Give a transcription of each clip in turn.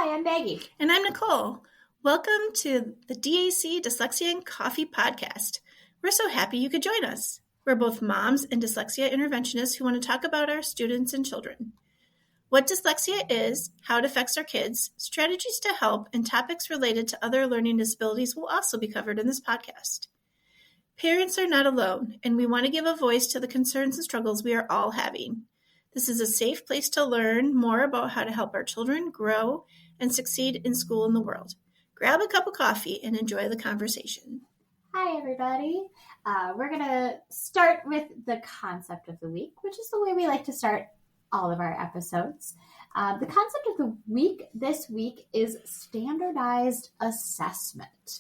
Hi, I'm Maggie. And I'm Nicole. Welcome to the DAC Dyslexia and Coffee podcast. We're so happy you could join us. We're both moms and dyslexia interventionists who want to talk about our students and children. What dyslexia is, how it affects our kids, strategies to help, and topics related to other learning disabilities will also be covered in this podcast. Parents are not alone, and we want to give a voice to the concerns and struggles we are all having. This is a safe place to learn more about how to help our children grow and succeed in school and the world. Grab a cup of coffee and enjoy the conversation. Hi, everybody. We're going to start with the concept of the week, which is the way we like to start all of our episodes. The concept of the week this week is standardized assessment.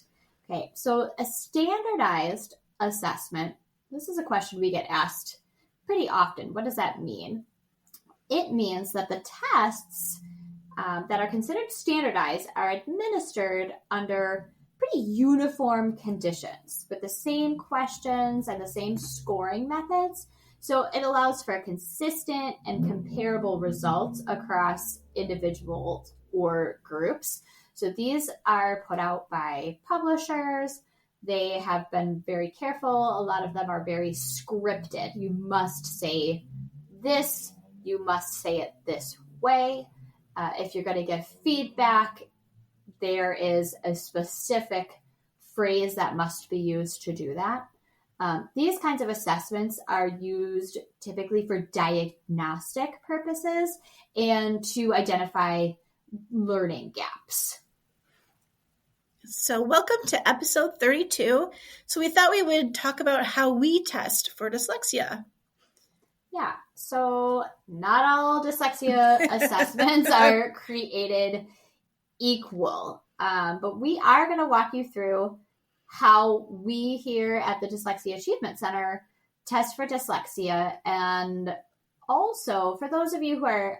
Okay, so a standardized assessment, this is a question we get asked pretty often. What does that mean? It means that the tests that are considered standardized are administered under pretty uniform conditions with the same questions and the same scoring methods. So it allows for consistent and comparable results across individuals or groups. So these are put out by publishers. They have been very careful. A lot of them are very scripted. You must say this. You must say it this way. If you're going to give feedback, there is a specific phrase that must be used to do that. These kinds of assessments are used typically for diagnostic purposes and to identify learning gaps. So welcome to episode 32. So we thought we would talk about how we test for dyslexia. Yeah, so not all dyslexia assessments are created equal, but we are going to walk you through how we here at the Dyslexia Achievement Center test for dyslexia, and also for those of you who are,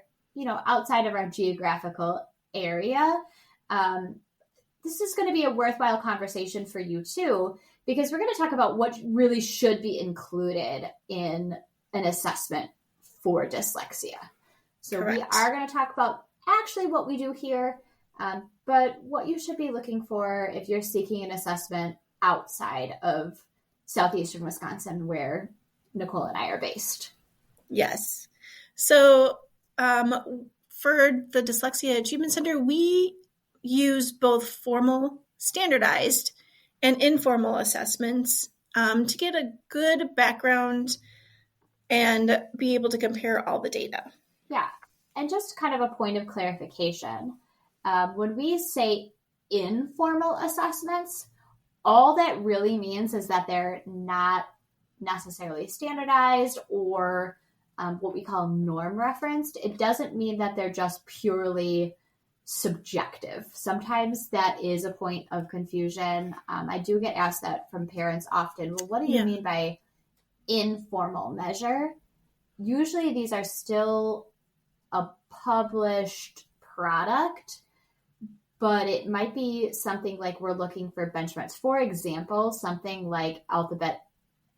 outside of our geographical area, this is going to be a worthwhile conversation for you too, because we're going to talk about what really should be included in an assessment for dyslexia. So Correct. We are going to talk about actually what we do here, but what you should be looking for if you're seeking an assessment outside of southeastern Wisconsin, where Nicole and I are based. Yes. So for the Dyslexia Achievement Center, we use both formal, standardized, and informal assessments to get a good background and be able to compare all the data. Yeah. And just kind of a point of clarification. When we say informal assessments, all that really means is that they're not necessarily standardized or what we call norm referenced. It doesn't mean that they're just purely subjective. Sometimes that is a point of confusion. I do get asked that from parents often. Well, what do you mean by informal measure? Usually these are still a published product, but it might be something like we're looking for benchmarks. For example, something like alphabet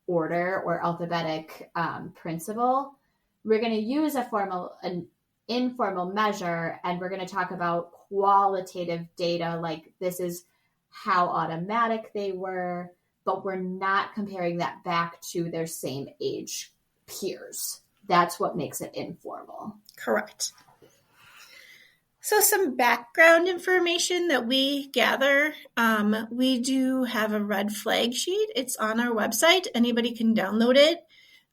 order or alphabetic principle. We're going to use an informal measure, and we're going to talk about qualitative data, like this is how automatic they were, but we're not comparing that back to their same age peers. That's what makes it informal. Correct. So some background information that we gather, we do have a red flag sheet. It's on our website. Anybody can download it.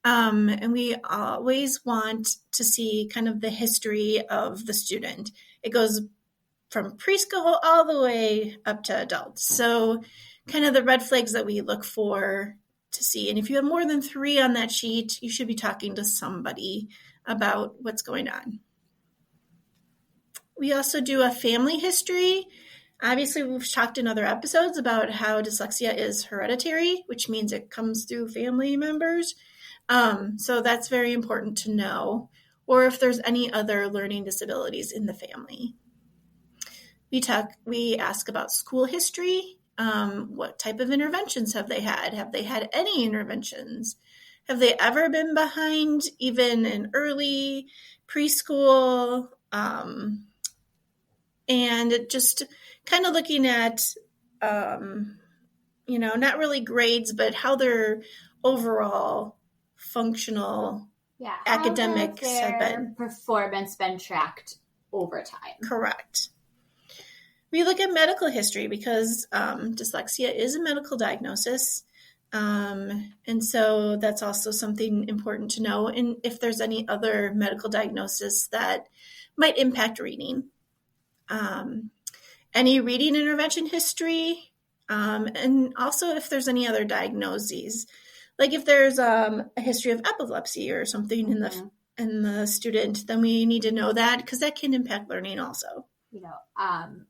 And we always want to see kind of the history of the student. It goes from preschool all the way up to adults. So kind of the red flags that we look for to see. And if you have more than 3 on that sheet, you should be talking to somebody about what's going on. We also do a family history. Obviously, we've talked in other episodes about how dyslexia is hereditary, which means it comes through family members. So that's very important to know, or if there's any other learning disabilities in the family. We ask about school history. What type of interventions have they had? Have they had any interventions? Have they ever been behind, even in early preschool? and just kind of looking at, not really grades, but how their overall functional academics have been. Performance been tracked over time. Correct. We look at medical history because dyslexia is a medical diagnosis. And so that's also something important to know. And if there's any other medical diagnosis that might impact reading. Any reading intervention history, and also if there's any other diagnoses. Like if there's a history of epilepsy or something in the student, then we need to know that because that can impact learning also.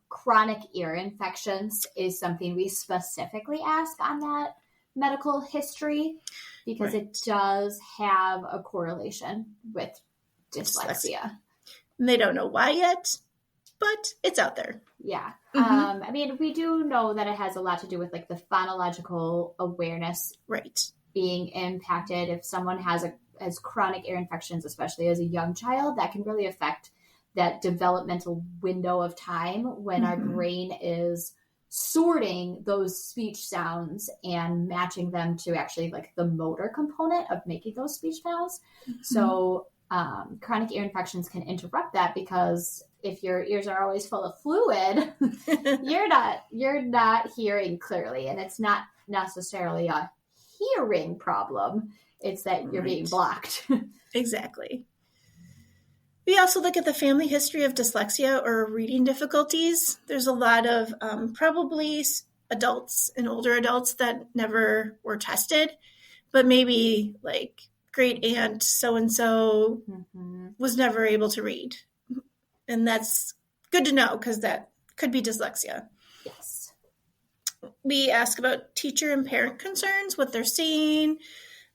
Chronic ear infections is something we specifically ask on that medical history because it does have a correlation with dyslexia. And they don't know why yet, but it's out there. Yeah. We do know that it has a lot to do with like the phonological awareness being impacted. If someone has chronic ear infections, especially as a young child, that can really affect that developmental window of time when our brain is sorting those speech sounds and matching them to actually like the motor component of making those speech sounds. So chronic ear infections can interrupt that because if your ears are always full of fluid, you're not hearing clearly, and it's not necessarily a hearing problem. It's that you're being blocked. Exactly. We also look at the family history of dyslexia or reading difficulties. There's a lot of probably adults and older adults that never were tested, but maybe like great aunt so-and-so was never able to read. And that's good to know because that could be dyslexia. Yes. We ask about teacher and parent concerns, what they're seeing,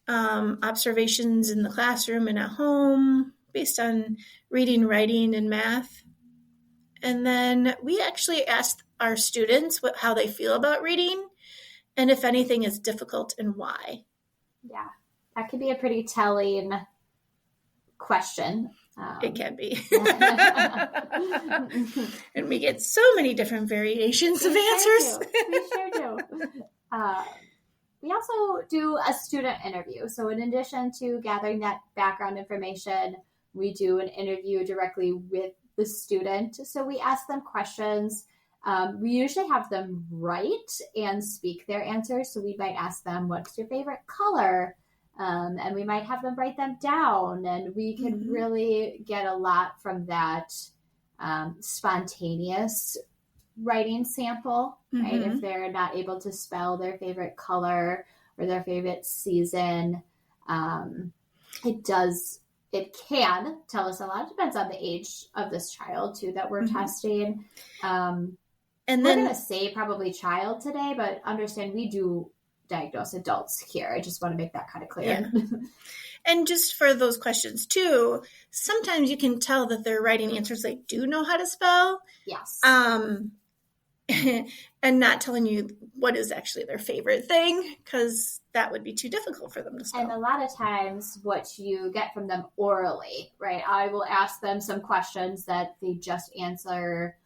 observations in the classroom and at home based on reading, writing, and math. And then we actually ask our students how they feel about reading and if anything is difficult and why. Yeah, that could be a pretty telling question. It can be. And we get so many different variations of answers. We sure do. We also do a student interview. So in addition to gathering that background information, we do an interview directly with the student. So we ask them questions. We usually have them write and speak their answers. So we might ask them, what's your favorite color? And we might have them write them down. And we can really get a lot from that spontaneous writing sample, right? If they're not able to spell their favorite color or their favorite season, it can tell us a lot. It depends on the age of this child too that we're testing. And then we're going to say probably child today, but understand we do diagnose adults here. I just want to make that kind of clear. Yeah. And just for those questions too, sometimes you can tell that they're writing answers they do know how to spell. Yes. And not telling you what is actually their favorite thing, because that would be too difficult for them to spell. And a lot of times what you get from them orally, right? I will ask them some questions that they just answer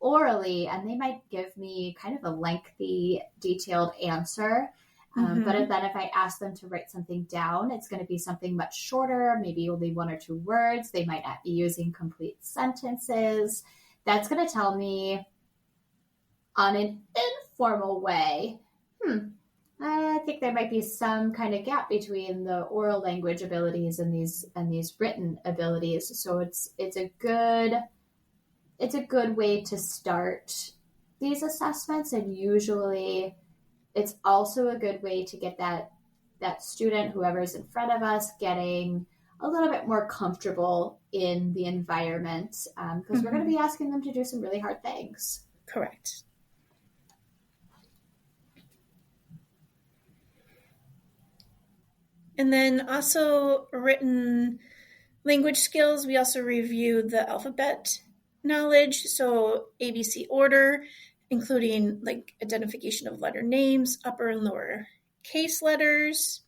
orally, and they might give me kind of a lengthy, detailed answer. But then if I ask them to write something down, it's going to be something much shorter, maybe only 1 or 2 words. They might not be using complete sentences. That's going to tell me on an informal way, I think there might be some kind of gap between the oral language abilities and these written abilities. So it's a good way to start these assessments, and usually it's also a good way to get that student, whoever's in front of us, getting a little bit more comfortable in the environment, because we're going to be asking them to do some really hard things. Correct. And then also written language skills. We also review the alphabet knowledge, so ABC order, including like identification of letter names, upper and lower case letters.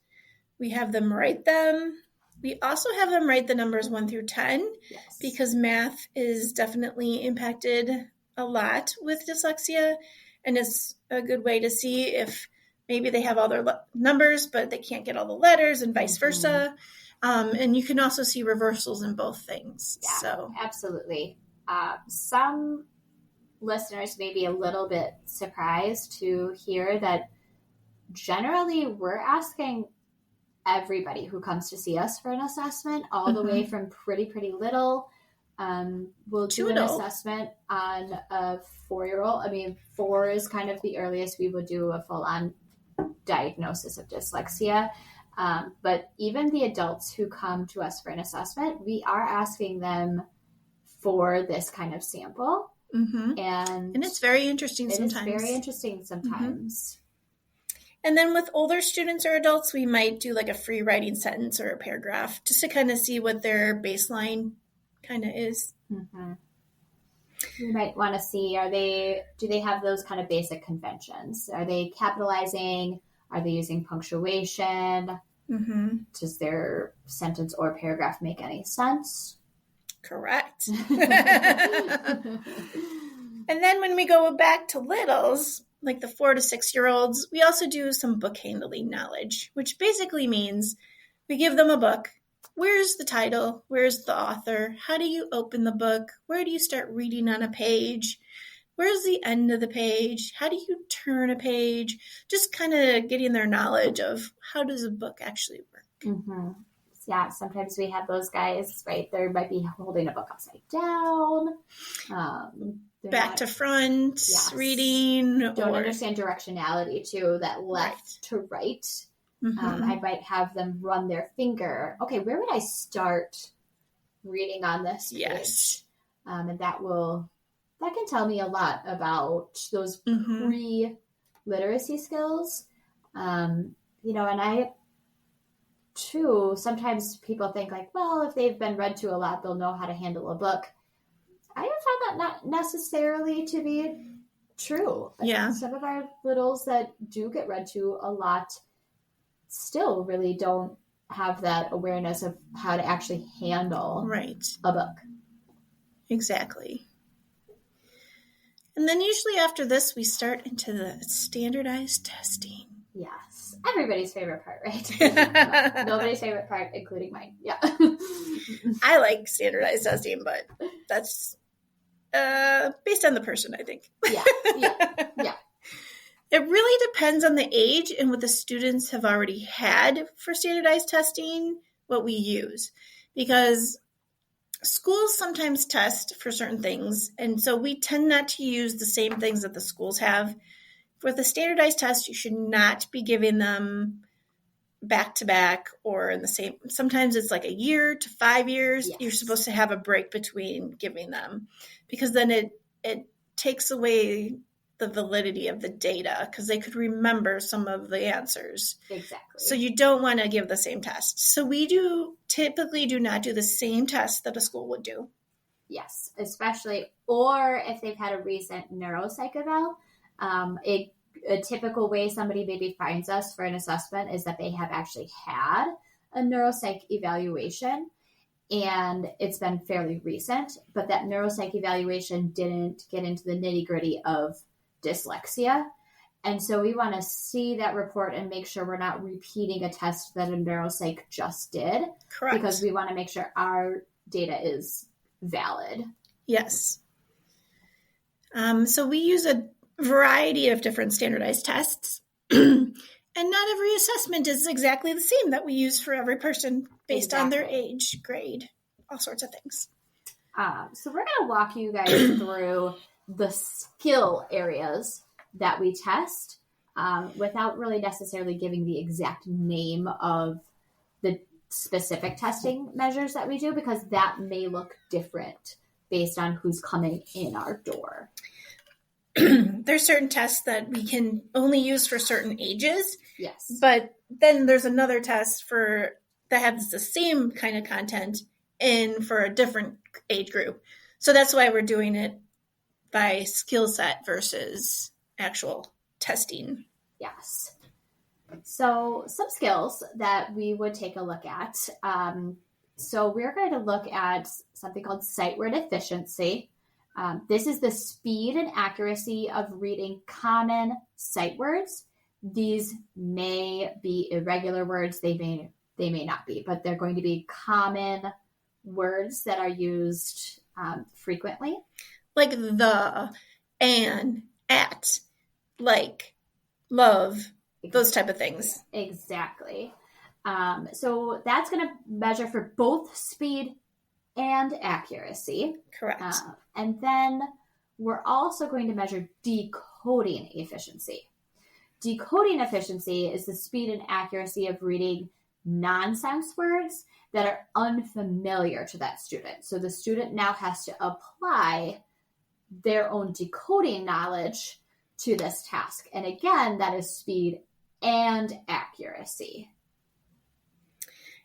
We have them write them. We also have them write the numbers 1 through 10, because math is definitely impacted a lot with dyslexia, and it's a good way to see if maybe they have all their numbers, but they can't get all the letters and vice versa. And you can also see reversals in both things. Yeah, so absolutely. Some listeners may be a little bit surprised to hear that generally we're asking everybody who comes to see us for an assessment, all the way from pretty little. We'll do an assessment on a 4-year-old. I mean, 4 is kind of the earliest we would do a full-on diagnosis of dyslexia. But even the adults who come to us for an assessment, we are asking them for this kind of sample. And it's very interesting sometimes. It is very interesting sometimes. And then with older students or adults, we might do like a free writing sentence or a paragraph just to kind of see what their baseline kind of is. You might want to see, do they have those kind of basic conventions? Are they capitalizing? Are they using punctuation? Does their sentence or paragraph make any sense? Correct. And then when we go back to littles, like the 4 to 6-year-olds, we also do some book handling knowledge, which basically means we give them a book. Where's the title? Where's the author? How do you open the book? Where do you start reading on a page? Where's the end of the page? How do you turn a page? Just kind of getting their knowledge of how does a book actually work. Yeah, sometimes we have those guys, right? They might be holding a book upside down. Back to front, reading. Don't understand directionality too, that left to right. I might have them run their finger. Okay, where would I start reading on this page? Yes. And that can tell me a lot about those pre-literacy skills. And I, too, sometimes people think like, well, if they've been read to a lot, they'll know how to handle a book. I have found that not necessarily to be true. Yeah. Some of our littles that do get read to a lot still really don't have that awareness of how to actually handle a book. Exactly. And then usually after this, we start into the standardized testing. Yes. Everybody's favorite part, right? Nobody's favorite part, including mine. Yeah. I like standardized testing, but that's based on the person, I think. Yeah. It really depends on the age and what the students have already had for standardized testing, what we use. Because schools sometimes test for certain things, and so we tend not to use the same things that the schools have. For the standardized test, you should not be giving them back to back or in the same. Sometimes it's like a year to 5 years. Yes. You're supposed to have a break between giving them, because then it takes away the validity of the data, because they could remember some of the answers. Exactly. So you don't want to give the same test. So we typically do not do the same test that a school would do. Yes, especially, or if they've had a recent neuropsych eval. A typical way somebody maybe finds us for an assessment is that they have actually had a neuropsych evaluation, and it's been fairly recent, but that neuropsych evaluation didn't get into the nitty-gritty of dyslexia. And so we want to see that report and make sure we're not repeating a test that a neuropsych just did. Correct. Because we want to make sure our data is valid. Yes. So we use a variety of different standardized tests, and not every assessment is exactly the same that we use for every person based on their age, grade, all sorts of things. So we're going to walk you guys through the skill areas that we test without really necessarily giving the exact name of the specific testing measures that we do, because that may look different based on who's coming in our door. There's certain tests that we can only use for certain ages. Yes. But then there's another test that has the same kind of content and for a different age group. So that's why we're doing it by skill set versus actual testing. Yes. So some skills that we would take a look at. So we're going to look at something called sight word efficiency. This is the speed and accuracy of reading common sight words. These may be irregular words. They may not be, but they're going to be common words that are used frequently. Like the, and, at, like, love, those type of things. Exactly. So that's going to measure for both speed and accuracy. Correct. And then we're also going to measure decoding efficiency. Decoding efficiency is the speed and accuracy of reading nonsense words that are unfamiliar to that student. So the student now has to apply their own decoding knowledge to this task. And again, that is speed and accuracy.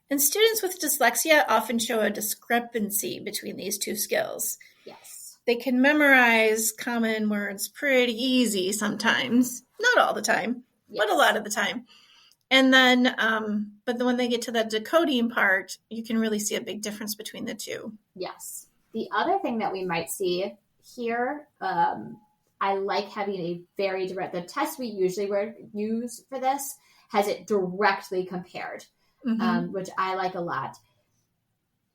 And students with dyslexia often show a discrepancy between these two skills. Yes. They can memorize common words pretty easy sometimes. Not all the time, but a lot of the time. And then, but when they get to that decoding part, you can really see a big difference between the two. Yes. The other thing that we might see here, I like having a very direct, the test we usually use for this has it directly compared, which I like a lot.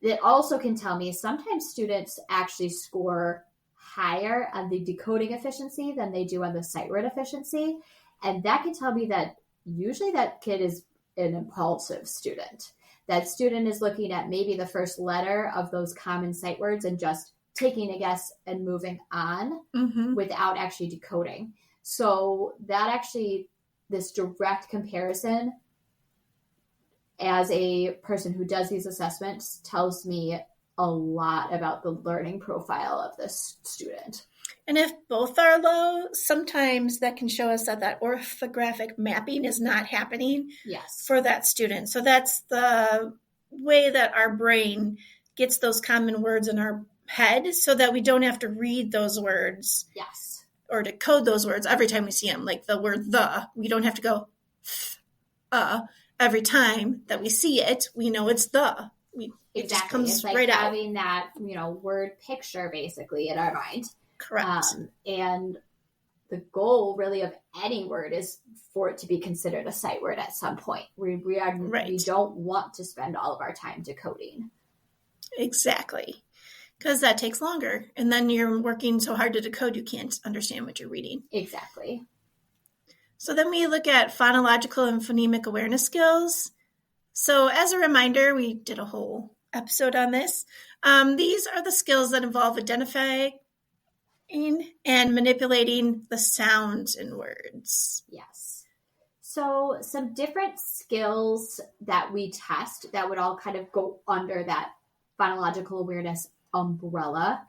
It also can tell me sometimes students actually score higher on the decoding efficiency than they do on the sight word efficiency. And that can tell me that usually that kid is an impulsive student. That student is looking at maybe the first letter of those common sight words and just taking a guess and moving on without actually decoding. So that actually, this direct comparison as a person who does these assessments tells me a lot about the learning profile of this student. And if both are low, sometimes that can show us that orthographic mapping is not happening for that student. So that's the way that our brain gets those common words in our head so that we don't have to read those words or decode those words every time we see them. Like the word the, we don't have to go every time that we see it. We know it's the. It just comes it's like right out. Having that, word picture basically in our mind. Correct. And the goal really of any word is for it to be considered a sight word at some point. We don't want to spend all of our time decoding. Exactly. Because that takes longer. And then you're working so hard to decode, you can't understand what you're reading. Exactly. So then we look at phonological and phonemic awareness skills. So as a reminder, we did a whole episode on this. These are the skills that involve identifying and manipulating the sounds in words. Yes. So some different skills that we test that would all kind of go under that phonological awareness umbrella.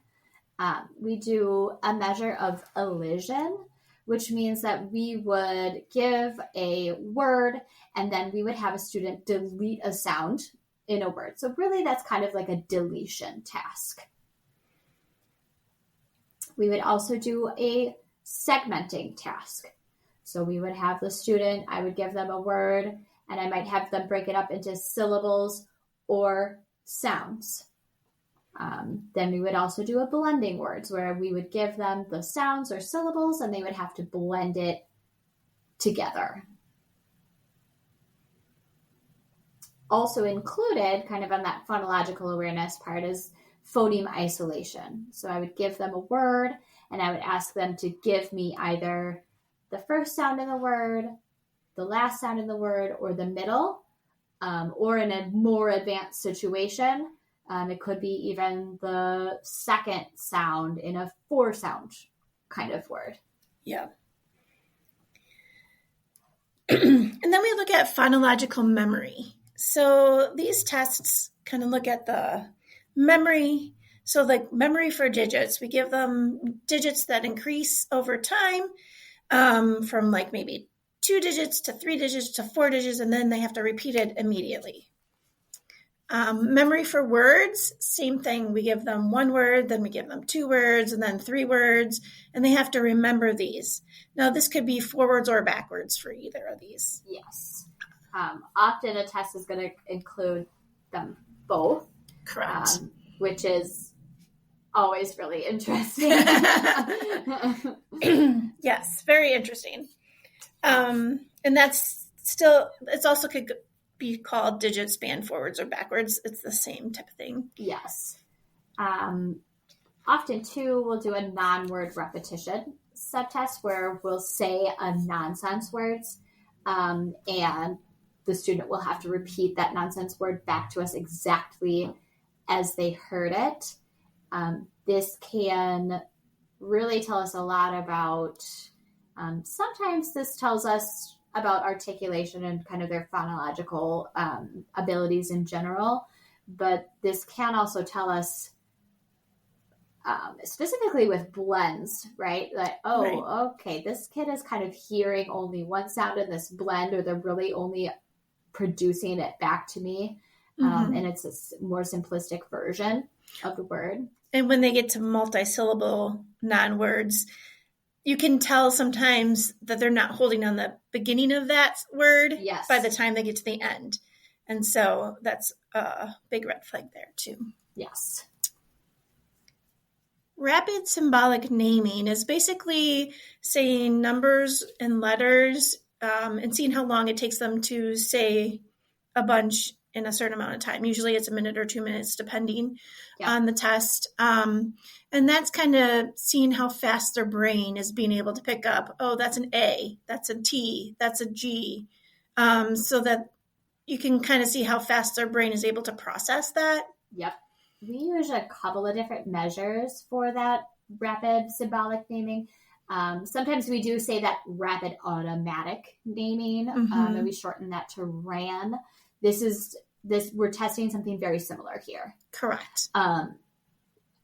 We do a measure of elision, which means that we would give a word and then we would have a student delete a sound in a word. So really that's kind of like a deletion task. We would also do a segmenting task. So we would have the student, I would give them a word, and I might have them break it up into syllables or sounds. Then we would also do a blending words where we would give them the sounds or syllables and they would have to blend it together. Also included kind of on that phonological awareness part is phoneme isolation. So I would give them a word and I would ask them to give me either the first sound in the word, the last sound in the word, or the middle, or in a more advanced situation, it could be even the second sound in a 4-sound kind of word. Yeah. And then we look at phonological memory. So these tests kind of look at the memory. So like memory for digits, we give them digits that increase over time from like maybe 2 digits to 3 digits to 4 digits, and then they have to repeat it immediately. Memory for words, same thing. We give them 1 word, then we give them 2 words, and then 3 words, and they have to remember these. Now, this could be forwards or backwards for either of these. Yes. Often a test is going to include them both. Correct. Which is always really interesting. Yes, very interesting. And that's still, it's also could be called digit span forwards or backwards. It's the same type of thing. Yes. Often, too, we'll do a non-word repetition subtest where we'll say a nonsense words, and the student will have to repeat that nonsense word back to us exactly as they heard it. This can really tell us a lot about, sometimes this tells us about articulation and kind of their phonological abilities in general, but this can also tell us specifically with blends, right? Like, okay, this kid is kind of hearing only one sound in this blend, or they're really only producing it back to me. And it's a more simplistic version of the word. And when they get to multisyllable non-words, you can tell sometimes that they're not holding on the beginning of that word by the time they get to the end. And so that's a big red flag there too. Yes. Rapid symbolic naming is basically saying numbers and letters and seeing how long it takes them to say a bunch in a certain amount of time. Usually it's a minute or 2 minutes, depending on the test. And that's kind of seeing how fast their brain is being able to pick up, oh, that's an A, that's a T, that's a G, so that you can kind of see how fast their brain is able to process that. Yep. We use a couple of different measures for that rapid symbolic naming. Sometimes we do say that rapid automatic naming, and we shorten that to RAN. We're testing something very similar here. Correct.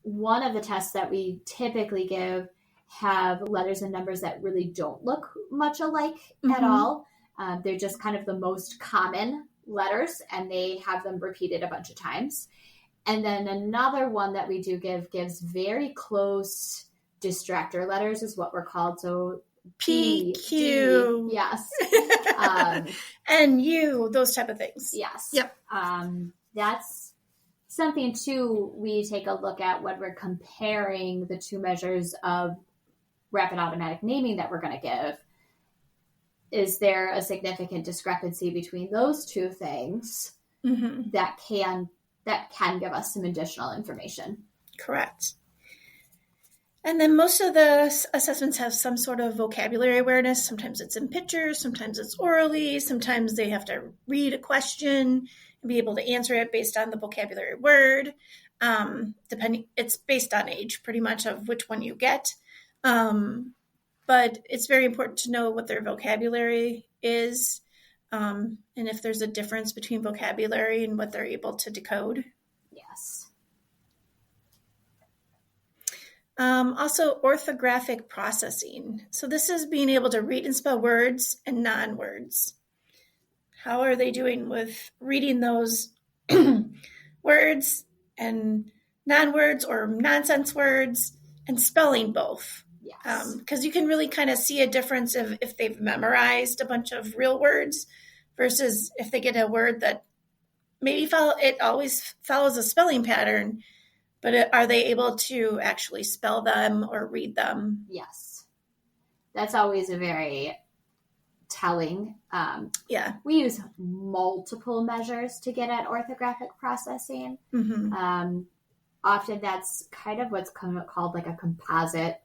One of the tests that we typically give have letters and numbers that really don't look much alike at all. They're just kind of the most common letters, and they have them repeated a bunch of times. And then another one that we do gives very close distractor letters is what we're called. So P, Q. D, yes. And U, those type of things. Yes. Yep. That's something, too, we take a look at when we're comparing the two measures of rapid automatic naming that we're going to give. Is there a significant discrepancy between those two things that can give us some additional information? Correct. And then most of the assessments have some sort of vocabulary awareness. Sometimes it's in pictures, sometimes it's orally, sometimes they have to read a question and be able to answer it based on the vocabulary word. It's based on age pretty much of which one you get. But it's very important to know what their vocabulary is, and if there's a difference between vocabulary and what they're able to decode. Yes. Also, orthographic processing. So this is being able to read and spell words and non-words. How are they doing with reading those words and non-words or nonsense words and spelling both? Yes. Because you can really kind of see a difference if they've memorized a bunch of real words versus if they get a word that maybe it always follows a spelling pattern, but are they able to actually spell them or read them? Yes. That's always a very telling. We use multiple measures to get at orthographic processing. Often that's kind of what's called like a composite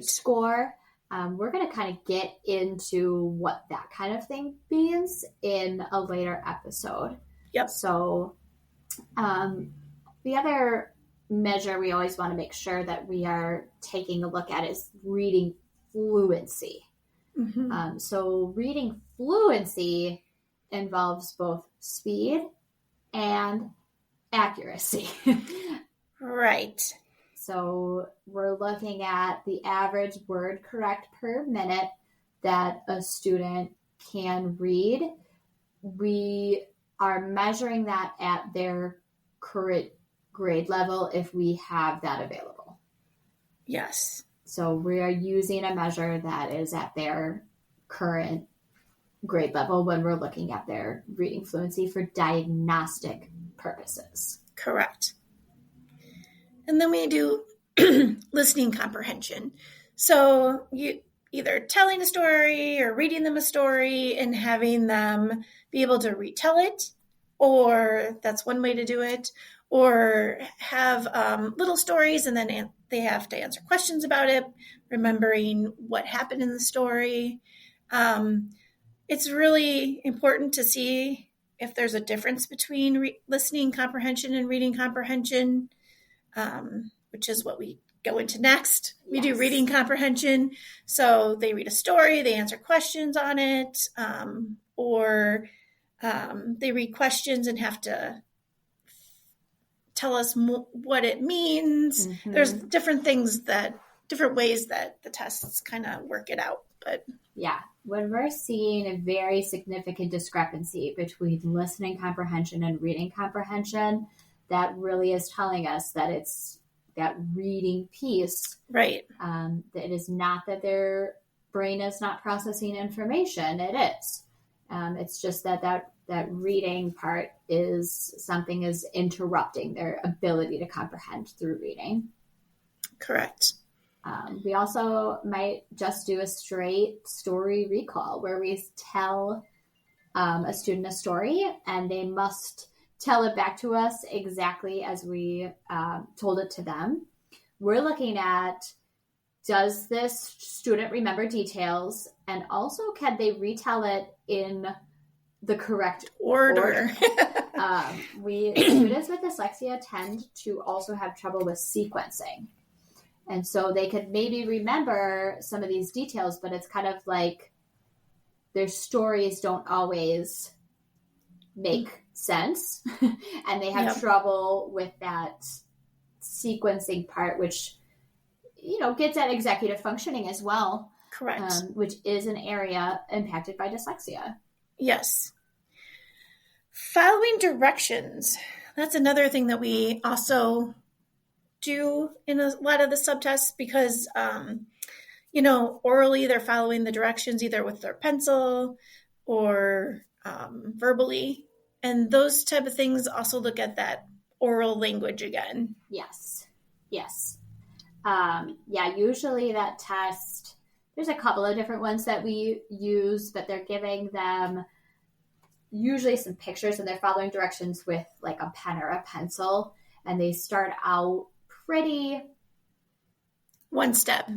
score. We're going to kind of get into what that kind of thing means in a later episode. Yep. So the other measure we always want to make sure that we are taking a look at is reading fluency. So reading fluency involves both speed and accuracy. Right. So we're looking at the average word correct per minute that a student can read. We are measuring that at their current grade level if we have that available. Yes. So we are using a measure that is at their current grade level when we're looking at their reading fluency for diagnostic purposes. Correct. And then we do listening comprehension. So you either telling a story or reading them a story and having them be able to retell it, or that's one way to do it, or have little stories and then they have to answer questions about it, remembering what happened in the story. It's really important to see if there's a difference between listening comprehension and reading comprehension, which is what we go into next. We do reading comprehension. So they read a story, they answer questions on it, or they read questions and have to tell us what it means. Mm-hmm. There's different ways that the tests kind of work it out. But yeah, when we're seeing a very significant discrepancy between listening comprehension and reading comprehension, that really is telling us that it's that reading piece. Right. That it is not that their brain is not processing information. It is. It's just that reading part is something is interrupting their ability to comprehend through reading. Correct. We also might just do a straight story recall where we tell a student a story and they must tell it back to us exactly as we told it to them. We're looking at, does this student remember details? And also, can they retell it in the correct order? Students with dyslexia tend to also have trouble with sequencing. And so they could maybe remember some of these details, but it's kind of like their stories don't always make sense. And they have trouble with that sequencing part, which, gets at executive functioning as well. Correct. Which is an area impacted by dyslexia. Yes. Following directions. That's another thing that we also do in a lot of the subtests because, orally they're following the directions either with their pencil or verbally. And those type of things also look at that oral language again. Yes. Usually that test, there's a couple of different ones that we use, but they're giving them usually some pictures and they're following directions with like a pen or a pencil. And they start out pretty one step,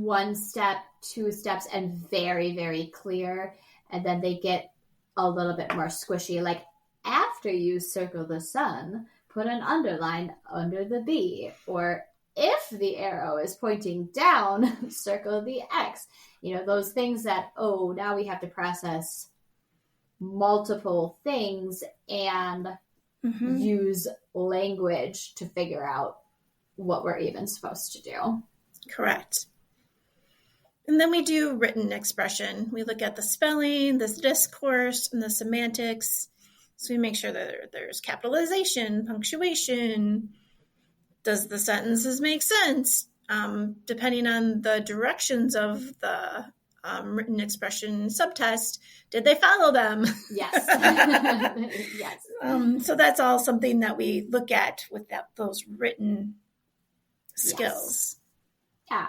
2 steps, and very, very clear. And then they get a little bit more squishy. Like after you circle the sun, put an underline under the B, or if the arrow is pointing down, circle the X. Those things that, now we have to process multiple things and use language to figure out what we're even supposed to do. Correct. And then we do written expression. We look at the spelling, the discourse, and the semantics. So we make sure that there's capitalization, punctuation. Does the sentences make sense? Depending on the directions of the written expression subtest, did they follow them? Yes. Yes. So that's all something that we look at with those written skills. Yeah.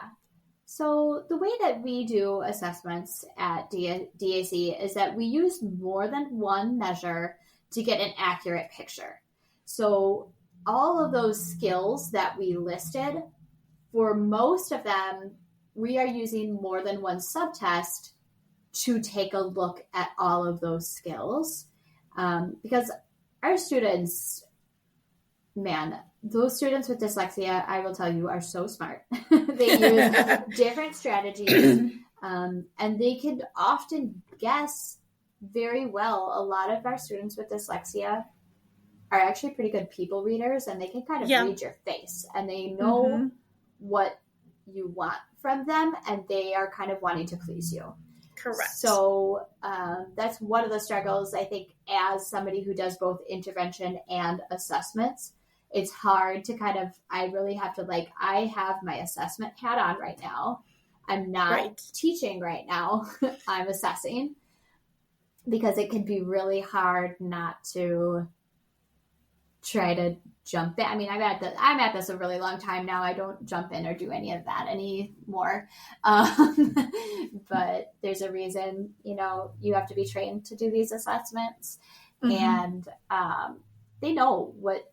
So the way that we do assessments at DAC is that we use more than one measure to get an accurate picture. So all of those skills that we listed, for most of them, we are using more than one subtest to take a look at all of those skills. Because our students, those students with dyslexia, I will tell you, are so smart. They use different strategies, and they can often guess very well. A lot of our students with dyslexia are actually pretty good people readers, and they can kind of read your face, and they know what you want from them, and they are kind of wanting to please you. Correct. So that's one of the struggles, I think, as somebody who does both intervention and assessments. It's hard to I really have to, I have my assessment hat on right now. I'm not teaching right now. I'm assessing, because it can be really hard not to try to jump in. I mean, I'm at this a really long time now. I don't jump in or do any of that anymore. But there's a reason, you have to be trained to do these assessments, and they know what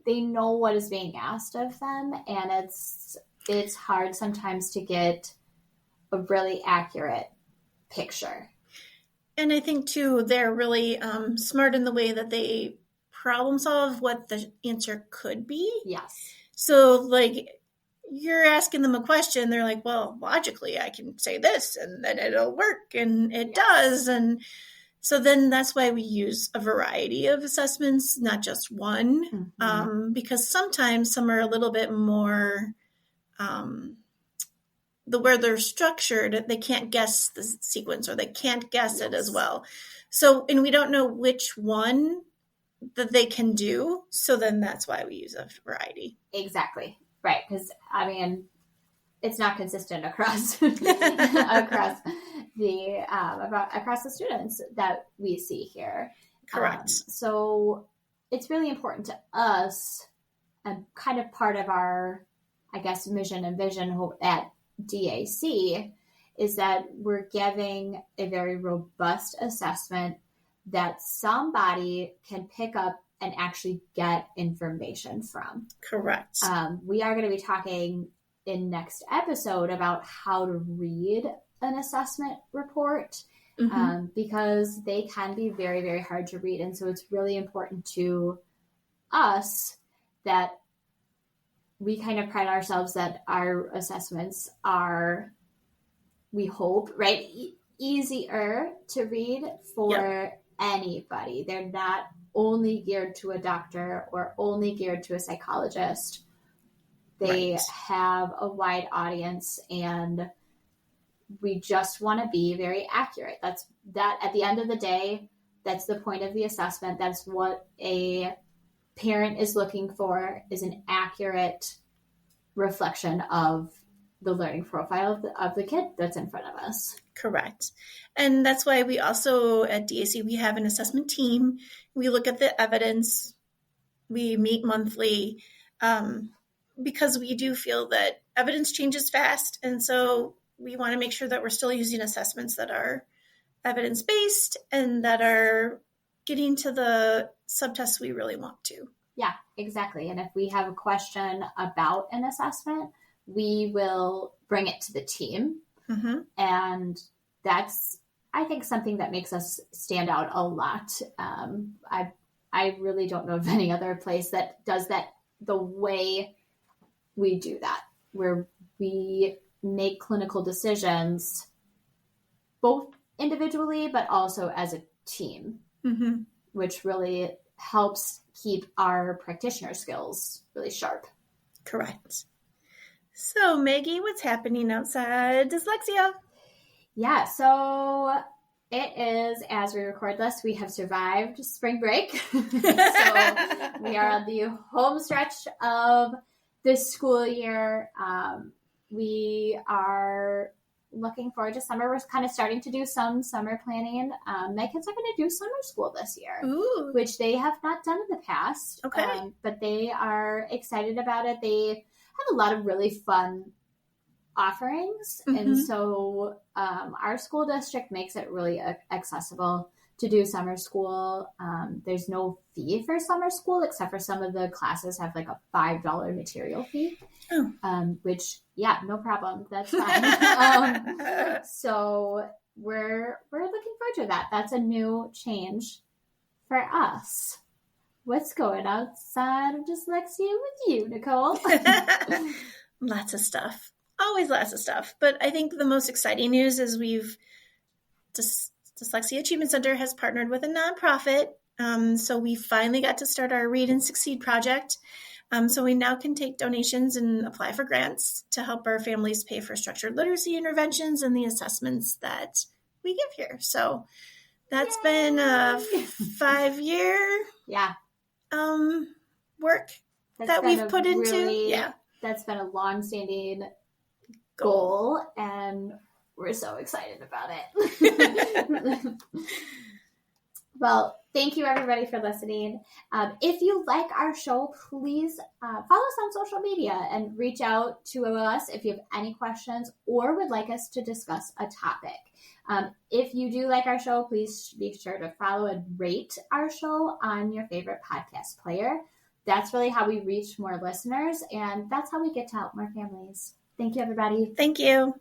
is being asked of them, and it's hard sometimes to get a really accurate picture. And I think too, they're really smart in the way that they problem solve what the answer could be. Yes. So like you're asking them a question, they're like, well, logically I can say this and then it'll work, and it does. And so then that's why we use a variety of assessments, not just one, because sometimes some are a little bit more, where they're structured, they can't guess the sequence, or they can't guess it as well. So, and we don't know which one that they can do. So then that's why we use a variety. Exactly. Right. Because, I mean, it's not consistent across across the students that we see here. Correct. So it's really important to us, and kind of part of our, I guess, mission and vision at DAC, is that we're giving a very robust assessment that somebody can pick up and actually get information from. Correct. We are going to be talking in next episode about how to read an assessment report, because they can be very, very hard to read. And so it's really important to us that we kind of pride ourselves that our assessments are, we hope, right, easier to read for anybody. They're not only geared to a doctor or only geared to a psychologist. They have a wide audience, and we just want to be very accurate. That at the end of the day, that's the point of the assessment. That's what a parent is looking for, is an accurate reflection of the learning profile of the kid that's in front of us. Correct. And that's why we also at DAC, we have an assessment team. We look at the evidence. We meet monthly, because we do feel that evidence changes fast. And so we want to make sure that we're still using assessments that are evidence-based and that are getting to the subtests we really want to. Yeah, exactly. And if we have a question about an assessment, we will bring it to the team. And that's, I think, something that makes us stand out a lot. I really don't know of any other place that does that the way we do that, where we make clinical decisions both individually but also as a team, which really helps keep our practitioner skills really sharp. Correct. So, Maggie, what's happening outside dyslexia? Yeah, so it is, as we record this, we have survived spring break. So we are on the home stretch of this school year. We are looking forward to summer. We're kind of starting to do some summer planning. My kids are going to do summer school this year, which they have not done in the past. Okay. But they are excited about it. They have a lot of really fun offerings. And so our school district makes it really accessible to do summer school. There's no fee for summer school, except for some of the classes have like a $5 material fee, which, no problem. That's fine. So we're looking forward to that. That's a new change for us. What's going outside of dyslexia with you, Nicole? Lots of stuff. Always lots of stuff. But I think the most exciting news is Dyslexia Achievement Center has partnered with a nonprofit. So we finally got to start our Read and Succeed project. So we now can take donations and apply for grants to help our families pay for structured literacy interventions and the assessments that we give here. So that's been a 5-year work that we've put into. That's been a long-standing goal, and we're so excited about it. Well, Thank you, everybody, for listening. If you like our show, please follow us on social media and reach out to us if you have any questions or would like us to discuss a topic. If you do like our show, please be sure to follow and rate our show on your favorite podcast player. That's really how we reach more listeners, and that's how we get to help more families. Thank you, everybody. Thank you.